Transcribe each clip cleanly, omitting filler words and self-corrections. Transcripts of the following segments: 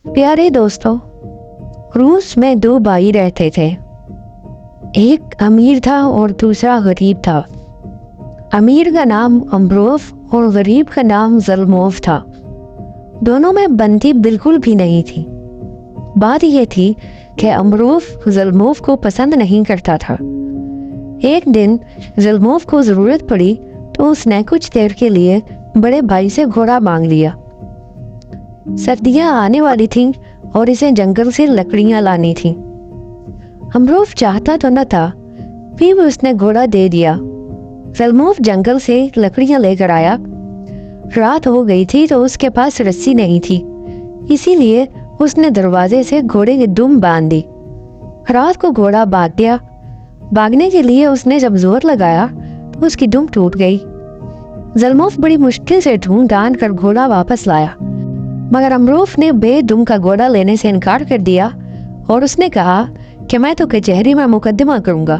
प्यारे दोस्तों, रूस में दो भाई रहते थे। एक अमीर था और दूसरा गरीब था। अमीर का नाम अम्ब्रोफ और गरीब का नाम ज़ल्मोव था। दोनों में बनती बिल्कुल भी नहीं थी। बात यह थी कि अम्ब्रोफ ज़ल्मोव को पसंद नहीं करता था। एक दिन ज़ल्मोव को ज़रूरत पड़ी तो उसने कुछ देर के लिए बड़े भाई से घोड़ा मांग लिया। सर्दियां आने वाली थीं और इसे जंगल से लकड़ियां लानी थीं। अम्ब्रोफ चाहता तो न था, फिर उसने घोड़ा दे दिया। ज़ल्मोव जंगल से लकड़ियां लेकर आया। रात हो गई थी तो उसके पास रस्सी नहीं थी, इसीलिए उसने दरवाजे से घोड़े की दुम बांध दी। रात को घोड़ा भाग गया। भागने के लिए उसने जब जोर लगाया तो उसकी दुम टूट गई। ज़ल्मोव बड़ी मुश्किल से ढूंढ ढांढ कर घोड़ा वापस लाया, मगर अम्ब्रोफ ने बेदुम का घोड़ा लेने से इनकार कर दिया और उसने कहा कि मैं तो कचहरी में मुकदमा करूंगा।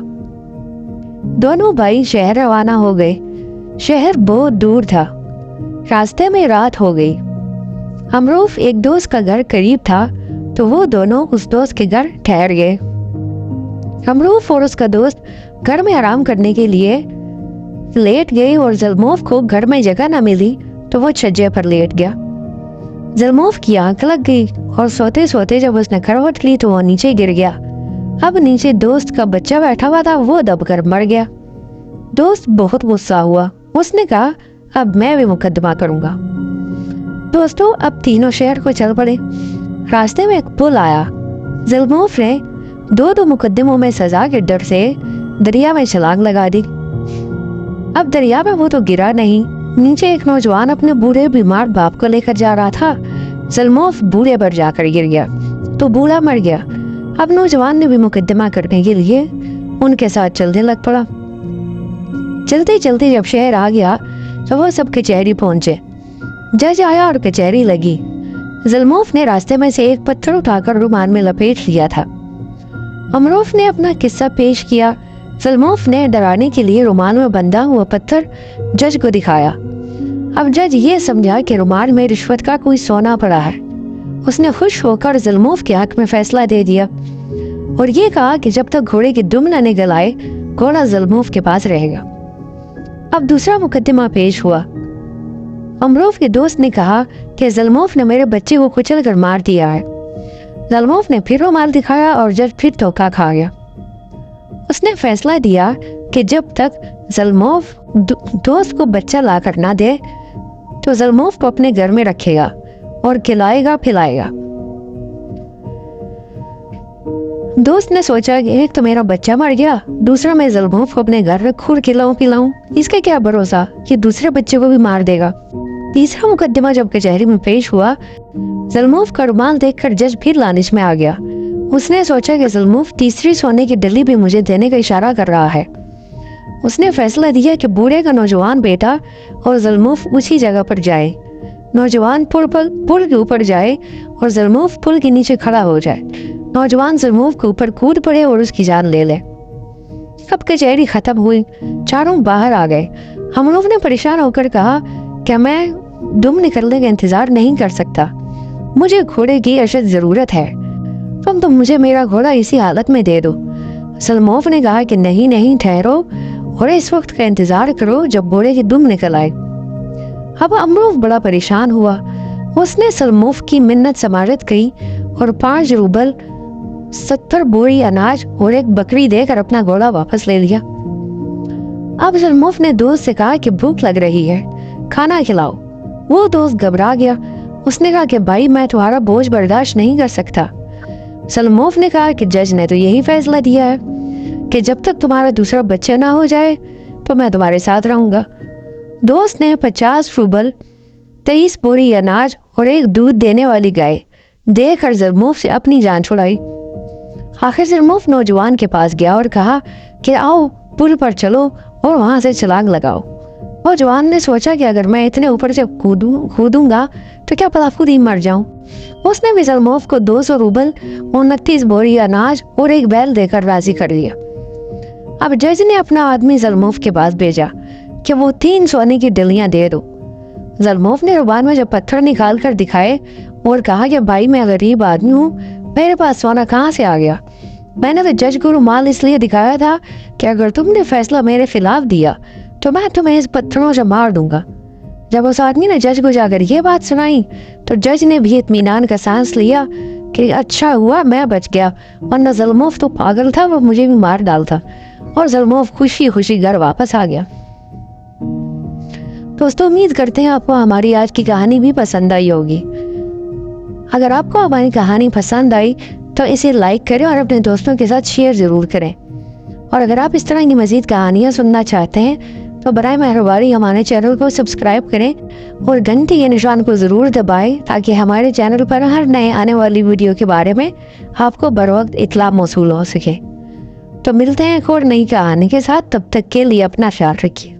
दोनों भाई शहर रवाना हो गए। शहर बहुत दूर था। रास्ते में रात हो गई। अम्ब्रोफ एक दोस्त का घर करीब था तो वो दोनों उस दोस्त के घर ठहर गए। अम्ब्रोफ और उसका दोस्त घर में आराम करने के लिए लेट गए और ज़ल्मोव को घर में जगह न मिली तो वो छज्जे पर लेट गया। ज़ल्मोव की आंख लग गई और सोते सोते जब उसने करवट ली तो वो नीचे गिर गया। अब नीचे दोस्त का बच्चा बैठा हुआ था, वो दबकर मर गया। दोस्त बहुत गुस्सा हुआ। उसने कहा अब मैं भी मुकदमा करूंगा। दोस्तों अब तीनों शहर को चल पड़े। रास्ते में एक पुल आया। ज़ल्मोव ने दो मुकदमों में सजा के डर से दरिया में छलांग लगा दी। अब दरिया में वो तो गिरा नहीं, नीचे एक नौजवान अपने बूढ़े बीमार बाप को लेकर जा रहा था। ज़ल्मोव बूढ़े पर जाकर गिर गया तो बूढ़ा मर गया। अब नौजवान ने भी मुकदमा करने के लिए उनके साथ चलने लग पड़ा। चलते चलते जब शहर आ गया तो वो सब कचहरी पहुंचे। जज आया और कचहरी लगी। ज़ल्मोव ने रास्ते में से एक पत्थर उठाकर रुमाल में लपेट लिया था। अम्ब्रोफ ने अपना किस्सा पेश किया। ज़ल्मोव ने डराने के लिए रुमाल में बंधा हुआ पत्थर जज को दिखाया। अब जज ये समझा कि रुमाल में रिश्वत का कोई सोना पड़ा है। उसने खुश होकर ज़ल्मोव के हक में फैसला दे दिया और ये कहा कि जब तक घोड़े की दुम न निकल आए घोड़ा ज़ल्मोव के पास रहेगा। अब दूसरा मुकदमा पेश हुआ। अम्ब्रोफ के दोस्त ने कहा कि ज़ल्मोव ने मेरे बच्चे को कुचल कर मार दिया है। ज़ल्मोव ने फिर रुमाल दिखाया और जज फिर धोखा खा गया। उसने फैसला दिया कि जब तक ज़ल्मोव दोस्त को बच्चा ला कर ना दे तो ज़ल्मोव को अपने घर में रखेगा और खिलाएगा पिलाएगा। दोस्त ने सोचा कि एक तो मेरा बच्चा मर गया, दूसरा मैं ज़ल्मोव को अपने घर रखूं और खिलाऊं पिलाऊं, इसका क्या भरोसा कि दूसरे बच्चे को भी मार देगा। तीसरा मुकदमा जब कचहरी में पेश हुआ, ज़ल्मोव का रुमाल देखकर जज फिर लालच में आ गया। उसने सोचा कि ज़ल्मोव तीसरी सोने की डली भी मुझे देने का इशारा कर रहा है। उसने फैसला दिया कि बूढ़े का नौजवान बेटा और ज़ल्मोव उसी जगह पर जाए। नौजवान पुल के ऊपर जाए और ज़ल्मोव पुल के नीचे खड़ा हो जाए। नौजवान ज़ल्मोव के ऊपर कूद पड़े और उसकी जान ले ले। अब कचहरी खत्म हुई। चारों बाहर आ गए। अम्ब्रोफ ने परेशान होकर कहा कि मैं दुम निकलने का इंतजार नहीं कर सकता, मुझे घोड़े की अशद जरूरत है। तुम तो मुझे मेरा घोड़ा इसी हालत में दे दो। ज़ल्मोव ने कहा कि नहीं नहीं ठहरो और इस वक्त का इंतजार करो जब घोड़े की दुम निकल आए। अब अम्ब्रोफ बड़ा परेशान हुआ। उसने ज़ल्मोव की मिन्नत समारत की और 5 रूबल 70 बोरी अनाज और एक बकरी देकर अपना घोड़ा वापस ले लिया। अब ज़ल्मोव ने दोस्त से कहा कि भूख लग रही है, खाना खिलाओ। वो दोस्त घबरा गया। उसने कहा कि भाई मैं तुम्हारा बोझ बर्दाश्त नहीं कर सकता। ज़ल्मोव ने कहा कि जज ने तो यही फैसला दिया है कि जब तक तुम्हारा दूसरा बच्चा ना हो जाए तो मैं तुम्हारे साथ रहूंगा। दोस्त ने 50 रूबल 23 बोरी अनाज और एक दूध देने वाली गाय देकर ज़ल्मोव से अपनी जान छुड़ाई। आखिर ज़ल्मोव नौजवान के पास गया और कहा कि आओ पुल पर चलो और वहां से छलांग लगाओ। नौजवान ने सोचा कि अगर मैं इतने ऊपर से कूदूंगा तो क्या पता खुद ही मर जाऊं। उसने भी ज़ल्मोव को 200 रूबल 29 बोरी अनाज और एक बैल देकर राजी कर लिया। अब जज ने अपना आदमी ज़ल्मोव के पास भेजा कि वो 3 सोने की डलियां दे दो। ज़ल्मोव ने रुबान में जब पत्थर निकाल कर दिखाए اور کہا کہ بھائی میں غریب آدمی ہوں, میرے پاس سونا کہاں سے آ گیا؟ میں نے تو جج کو رومال اس لیے دکھایا تھا کہ اگر تم نے فیصلہ میرے خلاف دیا تو میں تمہیں اس پتھروں سے مار دوں گا. جب اس آدمی نے جج کو جا کر یہ بات سنائی تو جج نے بھی اطمینان کا سانس لیا کہ اچھا ہوا میں بچ گیا, ورنہ ظلموف تو پاگل تھا, وہ مجھے بھی مار ڈالتا. اور ظلموف خوشی خوشی گھر واپس آ گیا. دوستو, امید کرتے ہیں آپ کو ہماری آج کی کہانی بھی پسند آئی ہوگی. اگر آپ کو ہماری کہانی پسند آئی تو اسے لائک کریں اور اپنے دوستوں کے ساتھ شیئر ضرور کریں. اور اگر آپ اس طرح کی مزید کہانیاں سننا چاہتے ہیں تو برائے مہربانی ہمارے چینل کو سبسکرائب کریں اور گھنٹی کے نشان کو ضرور دبائیں تاکہ ہمارے چینل پر ہر نئے آنے والی ویڈیو کے بارے میں آپ کو بروقت اطلاع موصول ہو سکے. تو ملتے ہیں ایک اور نئی کہانی کے ساتھ, تب تک کے لیے اپنا خیال رکھیے.